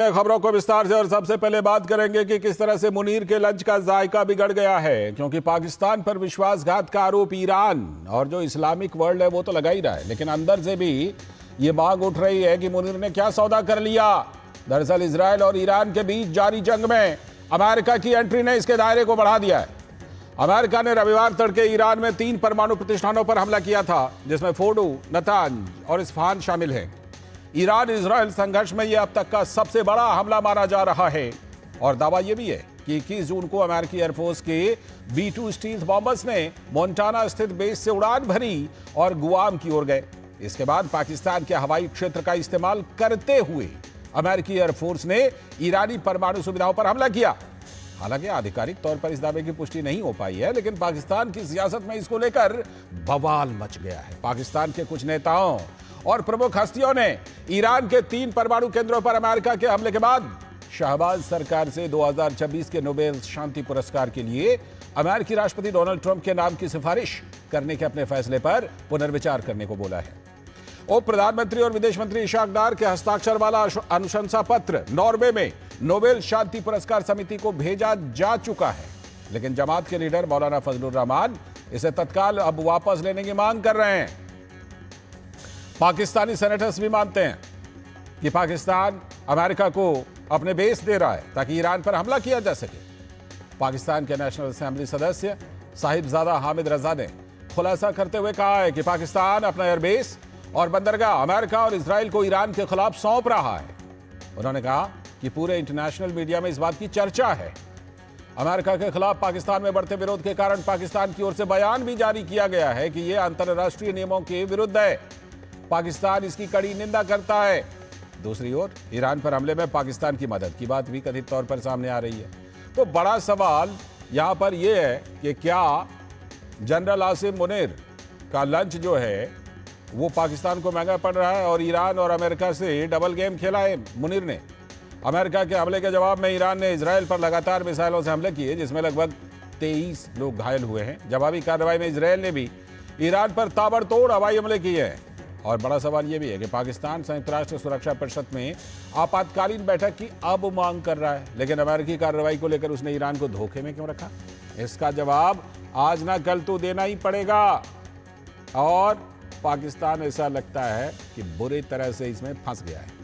खबरों को विस्तार से और सबसे पहले बात करेंगे कि किस तरह से मुनीर के लंच का जायका बिगड़ गया है, क्योंकि पाकिस्तान पर विश्वासघात का आरोप ईरान और जो इस्लामिक वर्ल्ड है वो तो लगा ही रहा है, लेकिन अंदर से भी ये मांग उठ रही है कि मुनीर ने क्या सौदा कर लिया। दरअसल इजरायल और ईरान के बीच जारी जंग में अमेरिका की एंट्री ने इसके दायरे को बढ़ा दिया है। अमेरिका ने रविवार तड़के ईरान में 3 परमाणु प्रतिष्ठानों पर हमला किया था, जिसमें फोर्डो, नतांज और इस्फहान शामिल हैं। ईरान इजरायल संघर्ष में यह अब तक का सबसे बड़ा हमला माना जा रहा है और दावा यह भी है कि 21 जून को अमेरिकी एयरफोर्स के B-2 स्टील्थ बॉम्बर्स ने मोंटाना स्थित बेस से उड़ान भरी और गुआम की ओर गए। इसके बाद पाकिस्तान के हवाई क्षेत्र का इस्तेमाल करते हुए अमेरिकी एयरफोर्स ने ईरानी परमाणु सुविधाओं पर हमला किया। हालांकि आधिकारिक तौर पर इस दावे की पुष्टि नहीं हो पाई है, लेकिन पाकिस्तान की सियासत में इसको लेकर बवाल मच गया है। पाकिस्तान के कुछ नेताओं और प्रमुख हस्तियों ने ईरान के 3 परमाणु केंद्रों पर अमेरिका के हमले के बाद शहबाज सरकार से 2026 के नोबेल शांति पुरस्कार के लिए अमेरिकी राष्ट्रपति डोनाल्ड ट्रंप के नाम की सिफारिश करने के अपने फैसले पर पुनर्विचार करने को बोला है। उप प्रधानमंत्री और विदेश मंत्री इशाक डार के हस्ताक्षर वाला अनुशंसा पत्र नॉर्वे में नोबेल शांति पुरस्कार समिति को भेजा जा चुका है, लेकिन जमात के लीडर मौलाना फजलुर रहमान इसे तत्काल अब वापस लेने की मांग कर रहे हैं। पाकिस्तानी सेनेटर्स भी मानते हैं कि पाकिस्तान अमेरिका को अपने बेस दे रहा है ताकि ईरान पर हमला किया जा सके। पाकिस्तान के नेशनल असेंबली सदस्य साहिबजादा हामिद रजा ने खुलासा करते हुए कहा है कि पाकिस्तान अपना एयरबेस और बंदरगाह अमेरिका और इजराइल को ईरान के खिलाफ सौंप रहा है। उन्होंने कहा कि पूरे इंटरनेशनल मीडिया में इस बात की चर्चा है। अमेरिका के खिलाफ पाकिस्तान में बढ़ते विरोध के कारण पाकिस्तान की ओर से बयान भी जारी किया गया है कि यह अंतर्राष्ट्रीय नियमों के विरुद्ध है। पाकिस्तान इसकी कड़ी निंदा करता है। दूसरी ओर ईरान पर हमले में पाकिस्तान की मदद की बात भी कथित तौर पर सामने आ रही है। तो बड़ा सवाल यहां पर यह है कि क्या जनरल आसिम मुनीर का लंच जो है वो पाकिस्तान को महंगा पड़ रहा है और ईरान और अमेरिका से डबल गेम खेला है मुनीर ने। अमेरिका के हमले के जवाब में ईरान ने इजरायल पर लगातार मिसाइलों से हमले किए, जिसमें लगभग 23 लोग घायल हुए हैं। जवाबी कार्रवाई में इजरायल ने भी ईरान पर ताबड़तोड़ हवाई हमले किए हैं। और बड़ा सवाल यह भी है कि पाकिस्तान संयुक्त राष्ट्र सुरक्षा परिषद में आपातकालीन बैठक की अब मांग कर रहा है, लेकिन अमेरिकी कार्रवाई को लेकर उसने ईरान को धोखे में क्यों रखा? इसका जवाब आज ना कल तो देना ही पड़ेगा और पाकिस्तान ऐसा लगता है कि बुरी तरह से इसमें फंस गया है।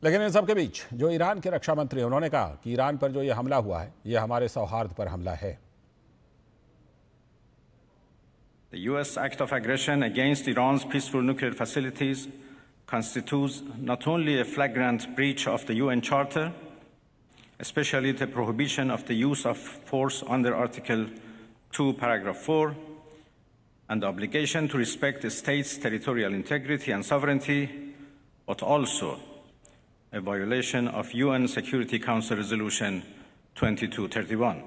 लेकिन इन सबके बीच जो ईरान के रक्षा मंत्री, उन्होंने कहा कि ईरान पर जो यह हमला हुआ है यह हमारे सौहार्द पर हमला है। The US act of aggression against Iran's peaceful nuclear facilities constitutes not only a flagrant breach of the UN Charter, especially the prohibition of the use of force under Article 2, Paragraph 4, and the obligation to respect the state's territorial integrity and sovereignty, but also a violation of UN Security Council Resolution 2231.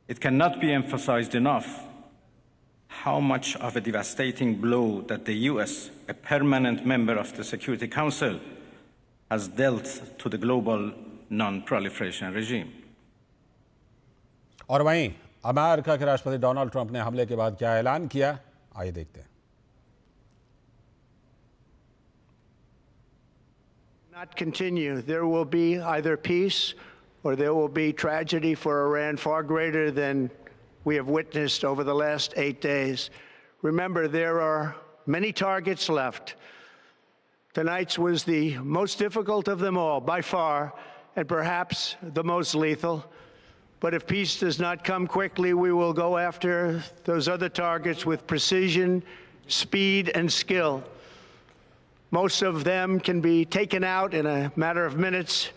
It cannot be emphasized enough how much of a devastating blow that the US, a permanent member of the Security Council, has dealt to the global non-proliferation regime. और वहीं America के राष्ट्रपति Donald Trump ने हमले के बाद क्या ऐलान किया, आइए देखते हैं। Not continue. There will be either peace or there will be tragedy for Iran far greater than we have witnessed over the last 8 days. Remember, there are many targets left. Tonight's was the most difficult of them all, by far, and perhaps the most lethal. But if peace does not come quickly, we will go after those other targets with precision, speed, and skill. Most of them can be taken out in a matter of minutes.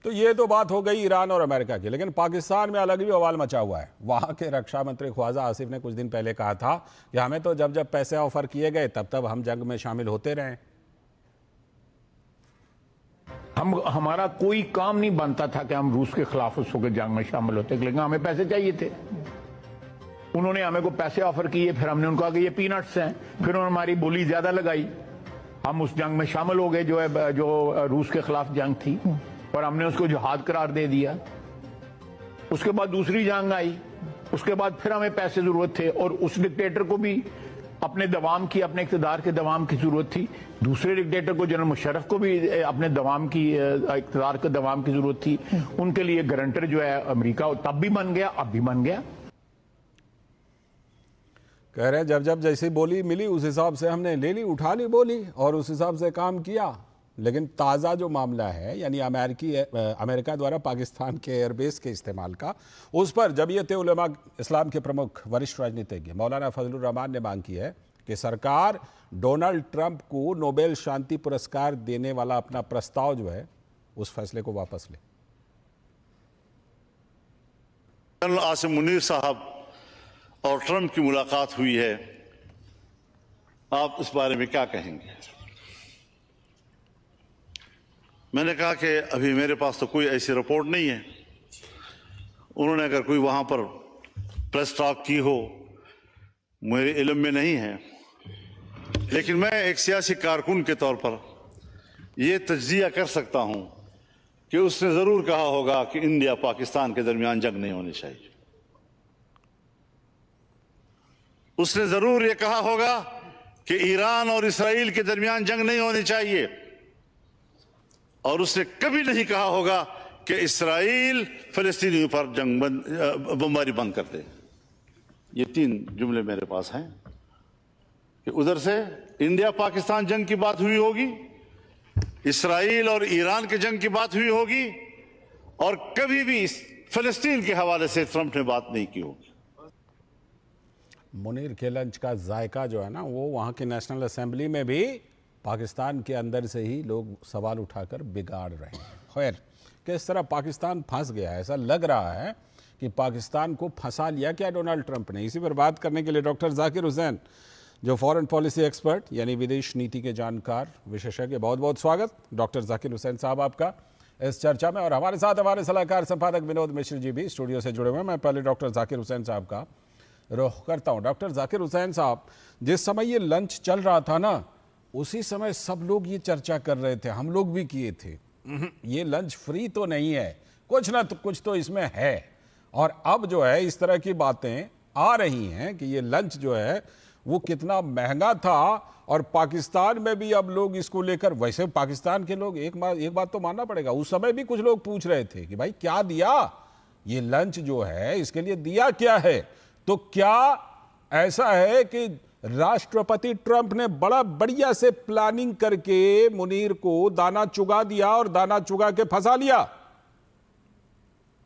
तो ये तो बात हो गई Iran और America की, लेकिन पाकिस्तान में अलग भी बवाल मचा हुआ है। वहां के रक्षा मंत्री ख्वाजा आसिफ ने कुछ दिन पहले कहा था कि हमें तो जब जब पैसे ऑफर किए गए तब तब हम जंग में शामिल होते रहे। हमारा कोई काम नहीं बनता था कि हम रूस के खिलाफ उस वक्त जंग में शामिल होते, लेकिन हमें पैसे चाहिए थे। उन्होंने हमें को पैसे ऑफर किए, फिर हमने उनको कहा कि ये पीनट्स हैं, फिर उन्होंने हमारी बोली ज्यादा लगाई। हम उस जंग में शामिल हो गए जो रूस के खिलाफ जंग थी, और हमने उसको जिहाद करार दे दिया। उसके बाद दूसरी जंग आई, उसके बाद फिर हमें पैसे जरूरत थे और उस डिक्टेटर को भी अपने दवाम की, अपने इक़्तिदार के दवाम की जरूरत थी। दूसरे डिक्टेटर को, जनरल मुशर्रफ को भी अपने दवाम की, इक़्तिदार के दवाम की जरूरत थी। उनके लिए गारंटर जो है अमेरिका, तब भी बन गया, अब भी बन गया। कह रहे हैं जब जब जैसी बोली मिली उस हिसाब से हमने ले ली, उठा ली बोली और उस हिसाब से काम किया। लेकिन ताज़ा जो मामला है यानी अमेरिका द्वारा पाकिस्तान के एयरबेस के इस्तेमाल का, उस पर जमीयत उलमा इस्लाम के प्रमुख वरिष्ठ राजनीतिज्ञ मौलाना फजलुर रहमान ने मांग की है कि सरकार डोनाल्ड ट्रंप को नोबेल शांति पुरस्कार देने वाला अपना प्रस्ताव जो है उस फैसले को वापस ले। जनरल आसिम मुनीर साहब और ट्रंप की मुलाकात हुई है, आप इस बारे में क्या कहेंगे? मैंने कहा कि अभी मेरे पास तो कोई ऐसी रिपोर्ट नहीं है। उन्होंने अगर कोई वहां पर प्रेस टॉक की हो, मेरे इल्म में नहीं है। लेकिन मैं एक सियासी कारकुन के तौर पर यह तज्जिया कर सकता हूं कि उसने जरूर कहा होगा कि इंडिया पाकिस्तान के दरमियान जंग नहीं होनी चाहिए। उसने जरूर यह कहा होगा कि ईरान और इसराइल के दरमियान जंग नहीं होनी चाहिए। और उसने कभी नहीं कहा होगा कि इसराइल फिलिस्तीनियों पर बमबारी बंद कर दे। ये 3 जुमले मेरे पास हैं कि उधर से इंडिया पाकिस्तान जंग की बात हुई होगी, इसराइल और ईरान के जंग की बात हुई होगी, और कभी भी फिलिस्तीन के हवाले से ट्रंप ने बात नहीं की होगी। मुनीर के लंच का जायका जो है ना, वो वहाँ की नेशनल असेंबली में भी पाकिस्तान के अंदर से ही लोग सवाल उठाकर बिगाड़ रहे हैं। खैर, किस तरह पाकिस्तान फंस गया है, ऐसा लग रहा है कि पाकिस्तान को फंसा लिया क्या डोनाल्ड ट्रंप ने। इसी पर बात करने के लिए डॉक्टर जाकिर हुसैन, जो फॉरेन पॉलिसी एक्सपर्ट यानी विदेश नीति के जानकार विशेषज्ञ, बहुत बहुत स्वागत डॉक्टर जाकिर हुसैन साहब आपका इस चर्चा में। और हमारे साथ हमारे सलाहकार संपादक विनोद मिश्र जी भी स्टूडियो से जुड़े हुए हैं। मैं पहले डॉक्टर जाकिर हुसैन साहब का रुख करता हूँ। डॉक्टर जाकिर हुसैन साहब, जिस समय ये लंच चल रहा था ना, उसी समय सब लोग ये चर्चा कर रहे थे, हम लोग भी किए थे, ये लंच फ्री तो नहीं है, कुछ ना तो कुछ तो इसमें है। और अब जो है इस तरह की बातें आ रही हैं कि ये लंच जो है वो कितना महंगा था, और पाकिस्तान में भी अब लोग इसको लेकर, वैसे पाकिस्तान के लोग एक बात तो मानना पड़ेगा, उस समय भी कुछ लोग पूछ रहे थे कि भाई क्या दिया, ये लंच जो है इसके लिए दिया क्या है। तो क्या ऐसा है कि राष्ट्रपति ट्रंप ने बड़ा बढ़िया से प्लानिंग करके मुनीर को दाना चुगा दिया और दाना चुगा के फंसा लिया?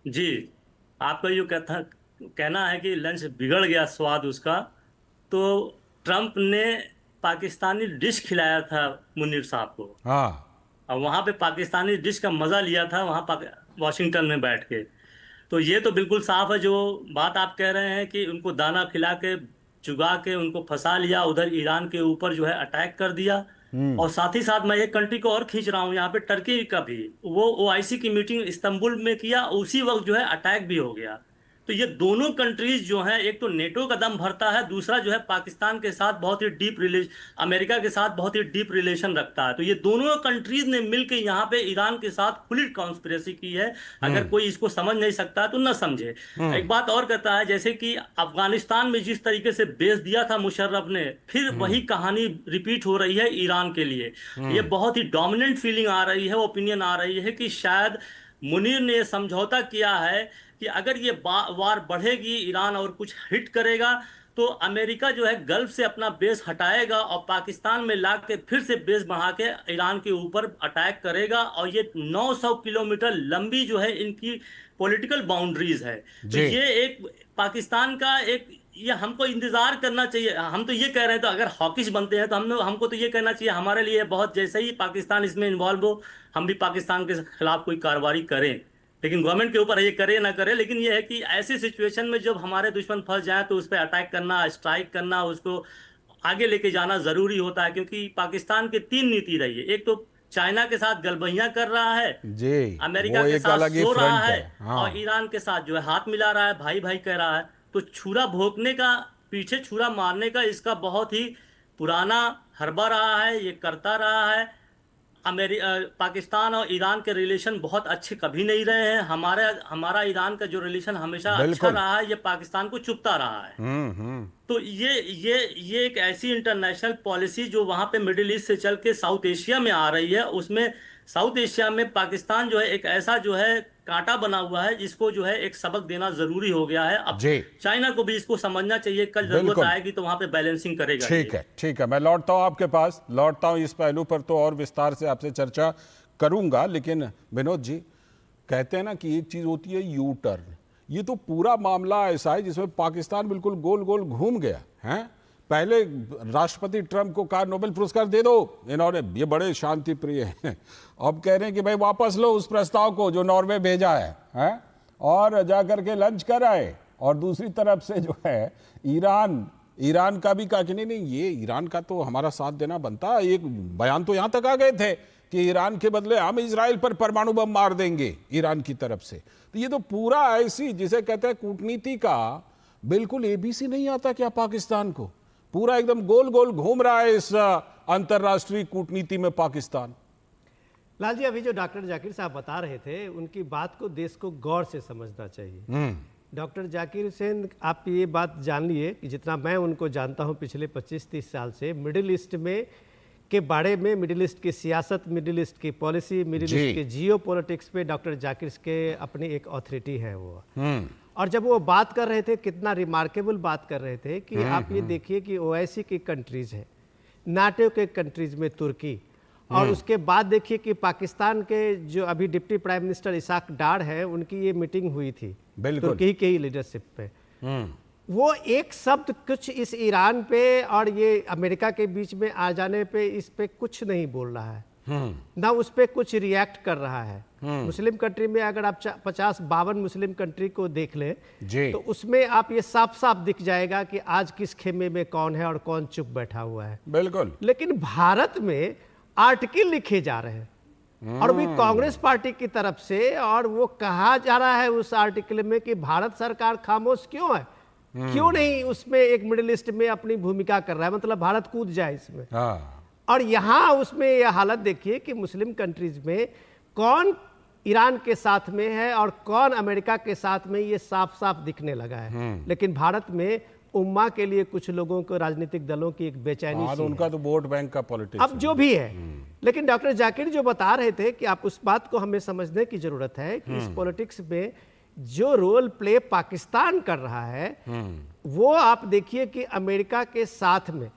जी, आपका ये कहना है कि लंच बिगड़ गया स्वाद उसका, तो ट्रंप ने पाकिस्तानी डिश खिलाया था मुनीर साहब को। हाँ, और वहां पे पाकिस्तानी डिश का मजा लिया था वहां वॉशिंगटन में बैठ के। तो ये तो बिल्कुल साफ है जो बात आप कह रहे हैं कि उनको दाना खिला के चुगा के उनको फंसा लिया, उधर ईरान के ऊपर जो है अटैक कर दिया। और साथ ही साथ मैं एक कंट्री को और खींच रहा हूँ यहाँ पे, टर्की का भी, वो OIC की मीटिंग इस्तांबुल में किया, उसी वक्त जो है अटैक भी हो गया। तो ये दोनों कंट्रीज जो हैं, एक तो नेटो का दम भरता है, दूसरा जो है पाकिस्तान के साथ बहुत ही डीप रिलेशन, अमेरिका के साथ बहुत ही डीप रिलेशन रखता है। तो ये दोनों कंट्रीज ने मिलकर यहाँ पे ईरान के साथ खुली कॉन्स्पिरेसी की है। अगर कोई इसको समझ नहीं सकता तो न समझे। एक बात और कहता है, जैसे कि अफगानिस्तान में जिस तरीके से बेच दिया था मुशर्रफ ने, फिर वही कहानी रिपीट हो रही है ईरान के लिए। ये बहुत ही डोमिनेंट फीलिंग आ रही है, ओपिनियन आ रही है कि शायद मुनीर ने समझौता किया है कि अगर ये वार बढ़ेगी, ईरान और कुछ हिट करेगा, तो अमेरिका जो है गल्फ से अपना बेस हटाएगा और पाकिस्तान में ला के फिर से बेस बढ़ा के ईरान के ऊपर अटैक करेगा। और ये 900 किलोमीटर लंबी जो है इनकी पॉलिटिकल बाउंड्रीज है। तो ये एक पाकिस्तान का एक, ये हमको इंतजार करना चाहिए। हम तो ये कह रहे हैं, तो अगर हॉकिश बनते हैं तो हमको तो ये कहना चाहिए हमारे लिए बहुत, जैसे ही पाकिस्तान इसमें इन्वॉल्व हो, हम भी पाकिस्तान के खिलाफ कोई कार्रवाई करें। लेकिन गवर्नमेंट के ऊपर ये करे ना करे, लेकिन ये है कि ऐसी सिचुएशन में जब हमारे दुश्मन फंस जाए तो उस पर अटैक करना, स्ट्राइक करना, उसको आगे लेके जाना जरूरी होता है। क्योंकि पाकिस्तान की 3 नीति रही है। एक तो चाइना के साथ गलबहियां कर रहा है जी, अमेरिका के साथ सो रहा है, हाँ। और ईरान के साथ जो है हाथ मिला रहा है, भाई भाई कह रहा है। तो छुरा भोंकने का, पीछे छुरा मारने का इसका बहुत ही पुराना हरबा रहा है, ये करता रहा है। पाकिस्तान और ईरान के रिलेशन बहुत अच्छे कभी नहीं रहे हैं। हमारा ईरान का जो रिलेशन हमेशा अच्छा बिल्कुल। रहा है, ये पाकिस्तान को चुभता रहा है। तो ये एक ऐसी इंटरनेशनल पॉलिसी जो वहां पे मिडिल ईस्ट से चल के साउथ एशिया में आ रही है, उसमें साउथ एशिया में पाकिस्तान जो है एक ऐसा जो है कांटा बना हुआ है, जिसको जो है एक सबक देना जरूरी हो गया है। अब जी। चाइना को भी इसको समझना चाहिए, कल जरूरत बिल्कुल। आएगी तो वहां पे बैलेंसिंग करेगा। ठीक है, मैं लौटता हूं आपके पास, लौटता हूं इस पहलू पर तो और विस्तार से आपसे चर्चा करूंगा। लेकिन विनोद जी, कहते हैं ना कि एक चीज होती है यू टर्न, ये तो पूरा मामला ऐसा है जिसमें पाकिस्तान बिल्कुल गोल गोल घूम गया है। पहले राष्ट्रपति ट्रंप को कहा नोबेल पुरस्कार दे दो, इन्होंने, ये बड़े शांति प्रिय हैं, अब कह रहे हैं कि भाई वापस लो उस प्रस्ताव को जो नॉर्वे भेजा है और जाकर के लंच कराए। और दूसरी तरफ से जो है ईरान का भी कहा कि नहीं, ये ईरान का तो हमारा साथ देना बनता। एक बयान तो यहां तक आ गए थे कि ईरान के बदले हम इजराइल पर परमाणु बम मार देंगे ईरान की तरफ से। तो ये तो पूरा ऐसी, जिसे कहते हैं कूटनीति का बिल्कुल एबीसी नहीं आता क्या पाकिस्तान को? पूरा एकदम गोल गोल घूम रहा है इस अंतरराष्ट्रीय कूटनीति में पाकिस्तान। लाल जी, अभी जो डॉक्टर जाकिर साहब बता रहे थे, उनकी बात को देश को गौर से समझना चाहिए। डॉक्टर जाकिर हुसैन, आप ये बात जान लिए कि जितना मैं उनको जानता हूं पिछले 25-30 साल से, मिडिल ईस्ट में के बारे में, मिडिल ईस्ट की सियासत, मिडिल ईस्ट की पॉलिसी, मिडिल ईस्ट के जियो पॉलिटिक्स पे डॉक्टर जाकिर के अपनी एक अथॉरिटी है वो। और जब वो बात कर रहे थे, कितना रिमार्केबल बात कर रहे थे कि आप ये देखिए कि ओआईसी की कंट्रीज है, नाटो के कंट्रीज में तुर्की, और उसके बाद देखिए कि पाकिस्तान के जो अभी डिप्टी प्राइम मिनिस्टर इसाक डार है, उनकी ये मीटिंग हुई थी तुर्की के ही लीडरशिप पे। वो एक शब्द कुछ इस ईरान पे और ये अमेरिका के बीच में आ जाने पे, इस पे कुछ नहीं बोल रहा है, ना उस पे कुछ रिएक्ट कर रहा है। मुस्लिम कंट्री में अगर आप 50-52 मुस्लिम कंट्री को देख लें तो उसमें आप ये साफ साफ दिख जाएगा कि आज किस खेमे में कौन है और कौन चुप बैठा हुआ है। बिल्कुल। लेकिन भारत में आर्टिकल लिखे जा रहे हैं और भी कांग्रेस पार्टी की तरफ से, और वो कहा जा रहा है उस आर्टिकल में कि भारत सरकार खामोश क्यों है, क्यों नहीं उसमें एक मिडिल ईस्ट में अपनी भूमिका कर रहा है, मतलब भारत कूद जाए इसमें। और यहाँ उसमें यह हालत देखिए कि मुस्लिम कंट्रीज में कौन ईरान के साथ में है और कौन अमेरिका के साथ में, ये साफ साफ दिखने लगा है। लेकिन भारत में उम्मा के लिए कुछ लोगों को, राजनीतिक दलों की एक बेचैनी सी उनका है। तो वोट बैंक का पॉलिटिक्स अब जो भी है, लेकिन डॉक्टर जाकिर जो बता रहे थे कि आप उस बात को हमें समझने की जरूरत है कि इस पॉलिटिक्स में जो रोल प्ले पाकिस्तान कर रहा है, वो आप देखिए कि अमेरिका के साथ में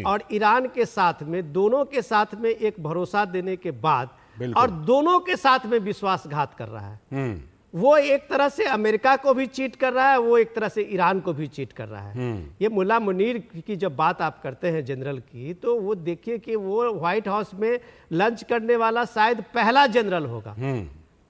और ईरान के साथ में, दोनों के साथ में एक भरोसा देने के बाद और दोनों के साथ में विश्वासघात कर रहा है। वो एक तरह से अमेरिका को भी चीट कर रहा है, वो एक तरह से ईरान को भी चीट कर रहा है। ये मुल्ला मुनीर की जब बात आप करते हैं जनरल की, तो वो देखिए कि वो व्हाइट हाउस में लंच करने वाला शायद पहला जनरल होगा।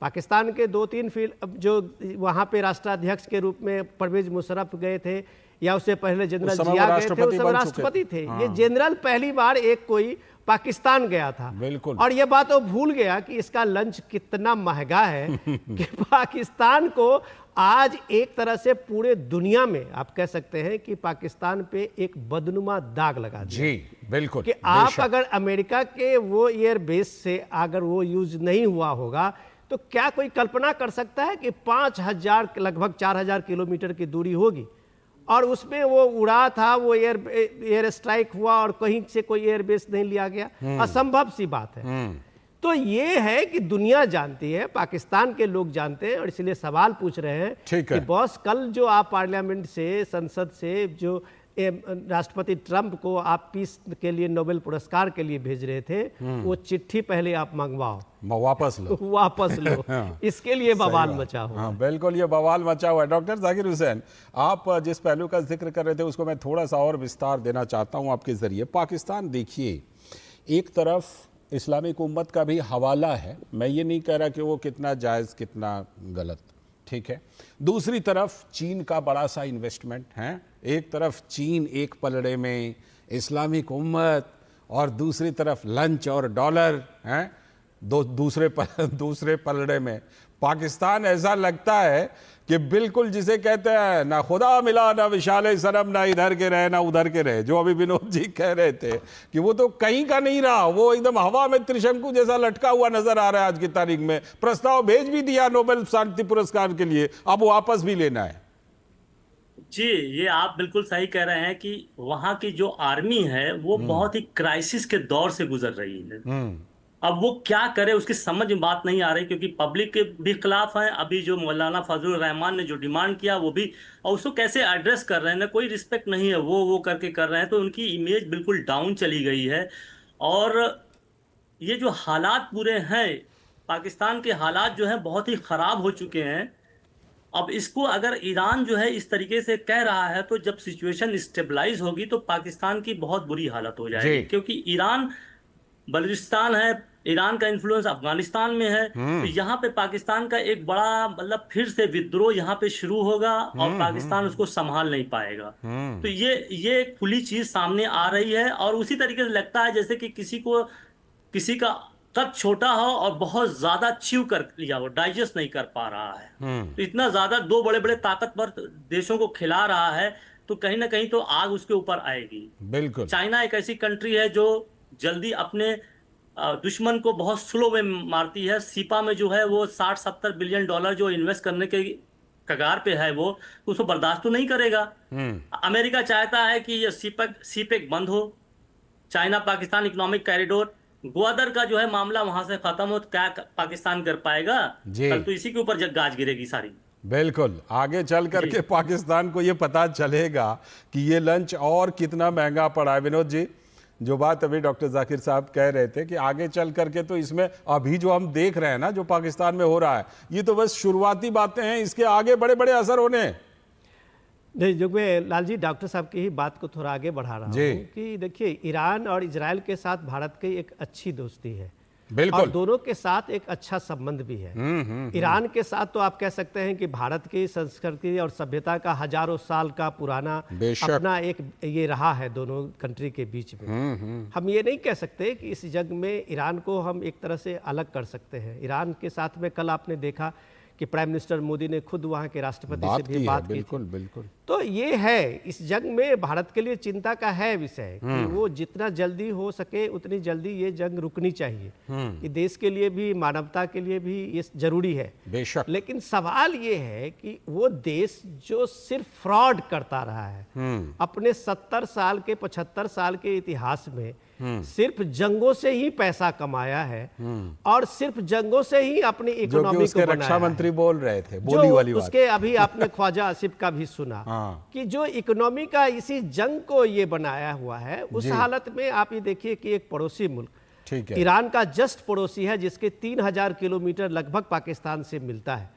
पाकिस्तान के 2-3 फील्ड जो वहां पे राष्ट्राध्यक्ष के रूप में परवेज मुशर्रफ गए थे, या उससे पहले जनरल जिया गए थे, उस समय राष्ट्रपति थे। ये जनरल पहली बार एक कोई पाकिस्तान गया था। बिल्कुल। और ये बात वो भूल गया कि इसका लंच कितना महंगा है कि पाकिस्तान को आज एक तरह से पूरे दुनिया में आप कह सकते हैं कि पाकिस्तान पे एक बदनुमा दाग लगा दिया। जी बिल्कुल। कि आप अगर अमेरिका के वो एयर बेस से अगर वो यूज नहीं हुआ होगा, तो क्या कोई कल्पना कर सकता है कि 5000 लगभग 4000 किलोमीटर की दूरी होगी और उसमें वो उड़ा था, वो एयर स्ट्राइक हुआ और कहीं से कोई एयरबेस नहीं लिया गया? असंभव सी बात है। तो ये है कि दुनिया जानती है, पाकिस्तान के लोग जानते हैं, और इसलिए सवाल पूछ रहे हैं कि बॉस, कल जो आप पार्लियामेंट से, संसद से जो राष्ट्रपति ट्रंप को आप पीस के लिए, नोबेल पुरस्कार के लिए भेज रहे थे, वो चिट्ठी पहले आप मंगवाओ, वापस लो वापस लो। इसके लिए बवाल मचा हुआ। हाँ बिल्कुल, ये बवाल मचा हुआ है। डॉक्टर जाकिर हुसैन, आप जिस पहलू का जिक्र कर रहे थे उसको मैं थोड़ा सा और विस्तार देना चाहता हूं आपके जरिए। पाकिस्तान देखिए, एक तरफ इस्लामिक उम्मत का भी हवाला है, मैं ये नहीं कह रहा कि वो कितना जायज़ कितना गलत, ठीक है। दूसरी तरफ चीन का बड़ा सा इन्वेस्टमेंट है, एक तरफ चीन एक पलड़े में, इस्लामिक उम्मत, और दूसरी तरफ लंच और डॉलर हैं। दूसरे पलड़े में पाकिस्तान ऐसा लगता है कि बिल्कुल जिसे कहते हैं ना खुदा मिला ना विशाले सनम, ना इधर के रहे ना उधर के रहे, जो अभी विनोद जी कह रहे थे कि वो तो कहीं का नहीं रहा, वो एकदम हवा में त्रिशंकु जैसा लटका हुआ नजर आ रहा है। आज की तारीख में प्रस्ताव भेज भी दिया नोबेल शांति पुरस्कार के लिए, अब वापस भी लेना है। जी, ये आप बिल्कुल सही कह रहे हैं कि वहां की जो आर्मी है वो बहुत ही क्राइसिस के दौर से गुजर रही है। अब वो क्या करे उसकी समझ में बात नहीं आ रही, क्योंकि पब्लिक के भी खिलाफ है। अभी जो मौलाना फजलुर रहमान ने जो डिमांड किया वो भी, और उसको कैसे एड्रेस कर रहे हैं ना, कोई रिस्पेक्ट नहीं है, वो करके कर रहे हैं, तो उनकी इमेज बिल्कुल डाउन चली गई है। और ये जो हालात पूरे हैं, पाकिस्तान के हालात जो हैं बहुत ही खराब हो चुके हैं। अब इसको अगर ईरान जो है इस तरीके से कह रहा है, तो जब सिचुएशन स्टेबलाइज होगी तो पाकिस्तान की बहुत बुरी हालत हो जाएगी, क्योंकि ईरान बलूचिस्तान है, ईरान का इन्फ्लुएंस अफगानिस्तान में है, तो यहाँ पे पाकिस्तान का एक बड़ा मतलब फिर से विद्रोह यहाँ पे शुरू होगा और पाकिस्तान उसको संभाल नहीं पाएगा। तो ये एक खुली चीज सामने आ रही है, और उसी तरीके से लगता है जैसे कि किसी का कद छोटा हो और बहुत ज्यादा च्यू कर लिया हो, डाइजेस्ट नहीं कर पा रहा है। तो इतना ज्यादा दो बड़े बड़े ताकतवर देशों को खिला रहा है, तो कहीं ना कहीं तो आग उसके ऊपर आएगी। बिल्कुल। चाइना एक ऐसी कंट्री है जो जल्दी अपने दुश्मन को बहुत स्लो में मारती है। सीपा में जो है वो 60-70 बिलियन डॉलर जो इन्वेस्ट करने के कगार पे है, वो उसको बर्दाश्त तो नहीं करेगा। अमेरिका चाहता है कि ये सीपेक बंद हो, China Pakistan economic corridor, Gwadar का जो है मामला वहां से खत्म हो, तो क्या पाकिस्तान कर पाएगा? कल तो इसी के ऊपर गाज गिरेगी सारी। बिल्कुल, आगे चल करके पाकिस्तान को ये पता चलेगा कि ये लंच और कितना महंगा पड़ा है। विनोद जी, जो बात अभी डॉक्टर जाकिर साहब कह रहे थे कि आगे चल करके तो इसमें अभी जो हम देख रहे हैं ना, जो पाकिस्तान में हो रहा है, ये तो बस शुरुआती बातें हैं, इसके आगे बड़े बड़े असर होने हैं। नहीं, जो मैं लाल जी डॉक्टर साहब की ही बात को थोड़ा आगे बढ़ा रहा हूँ कि देखिए, ईरान और इजराइल के साथ भारत की एक अच्छी दोस्ती है, और दोनों के साथ एक अच्छा संबंध भी है। ईरान के साथ तो आप कह सकते हैं कि भारत की संस्कृति और सभ्यता का हजारों साल का पुराना अपना एक ये रहा है दोनों कंट्री के बीच में। हम ये नहीं कह सकते कि इस जंग में ईरान को हम एक तरह से अलग कर सकते हैं। ईरान के साथ में कल आपने देखा कि प्राइम मिनिस्टर मोदी ने खुद वहाँ के राष्ट्रपति से भी बात की थी। बिल्कुल। तो ये है, इस जंग में भारत के लिए चिंता का है विषय कि वो जितना जल्दी हो सके उतनी जल्दी ये जंग रुकनी चाहिए। ये देश के लिए भी, मानवता के लिए भी ये जरूरी है, बेशक। लेकिन सवाल ये है कि वो देश जो सिर्फ फ्रॉड करता रहा है अपने 70 साल के 75 साल के इतिहास में, सिर्फ जंगों से ही पैसा कमाया है और सिर्फ जंगों से ही अपनी इकोनॉमी को बनाया है। रक्षा मंत्री बोल रहे थे, बोली वाली बात। उसके अभी आपने ख्वाजा आसिफ का भी सुना कि जो इकोनॉमी का इसी जंग को ये बनाया हुआ है। उस हालत में आप ये देखिए कि एक पड़ोसी मुल्क, ठीक है, ईरान का जस्ट पड़ोसी है, जिसके 3000 किलोमीटर लगभग पाकिस्तान से मिलता है,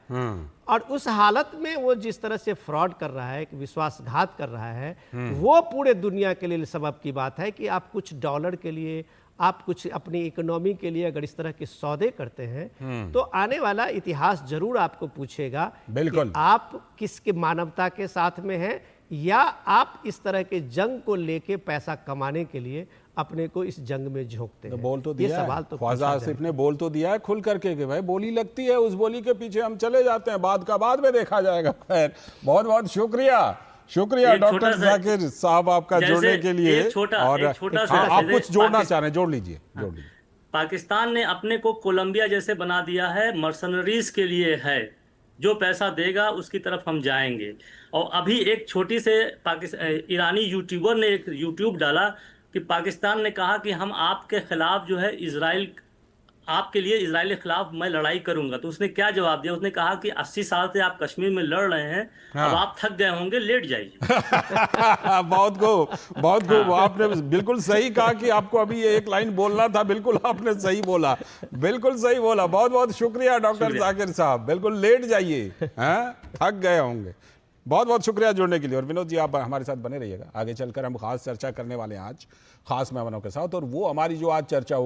और उस हालत में वो जिस तरह से फ्रॉड कर रहा है, विश्वासघात कर रहा है, वो पूरे दुनिया के लिए सबब की बात है कि आप कुछ डॉलर के लिए, आप कुछ अपनी इकोनॉमी के लिए अगर इस तरह के सौदे करते हैं तो आने वाला इतिहास जरूर आपको पूछेगा कि आप किसके मानवता के साथ में हैं, या आप इस तरह के जंग को लेके पैसा कमाने के लिए अपने को इस जंग में झोंकते हैं। बोल तो दिया, ये सवाल तो ख्वाजा आसिफ ने बोल तो दिया है खुल करके कि भाई बोली लगती है, उस बोली के पीछे हम चले जाते हैं, बाद का बाद में देखा जाएगा। खैर, बहुत बहुत शुक्रिया डॉक्टर जाकिर साहब आपका जुड़ने के लिए। और आप कुछ जोड़ना चाह रहे हैं, जोड़ लीजिए। पाकिस्तान ने अपने को कोलंबिया जैसे बना दिया है, मर्सनरीज के लिए है, जो पैसा देगा उसकी तरफ हम जाएंगे। और अभी एक छोटी से ईरानी यूट्यूबर ने एक यूट्यूब डाला कि पाकिस्तान ने कहा कि हम आपके खिलाफ जो है आपके लिए इजराइल के खिलाफ मैं लड़ाई करूंगा। तो उसने क्या जवाब दिया? उसने कहा कि 80 साल से आप कश्मीर में लड़ रहे हैं, अब आप थक गए होंगे, लेट जाइए। बहुत खूब। आपने बिल्कुल सही कहा कि आपको अभी ये एक लाइन बोलना था, बिल्कुल आपने सही बोला, बिल्कुल सही बोला। बहुत बहुत शुक्रिया डॉक्टर जाकिर साहब, बिल्कुल लेट जाइए, थक गए होंगे। बहुत बहुत शुक्रिया जुड़ने के लिए। और विनोद जी, आप हमारे साथ बने रहिएगा, आगे चलकर हम खास चर्चा करने वाले हैं आज खास मेहमानों के साथ, और वो हमारी जो आज चर्चा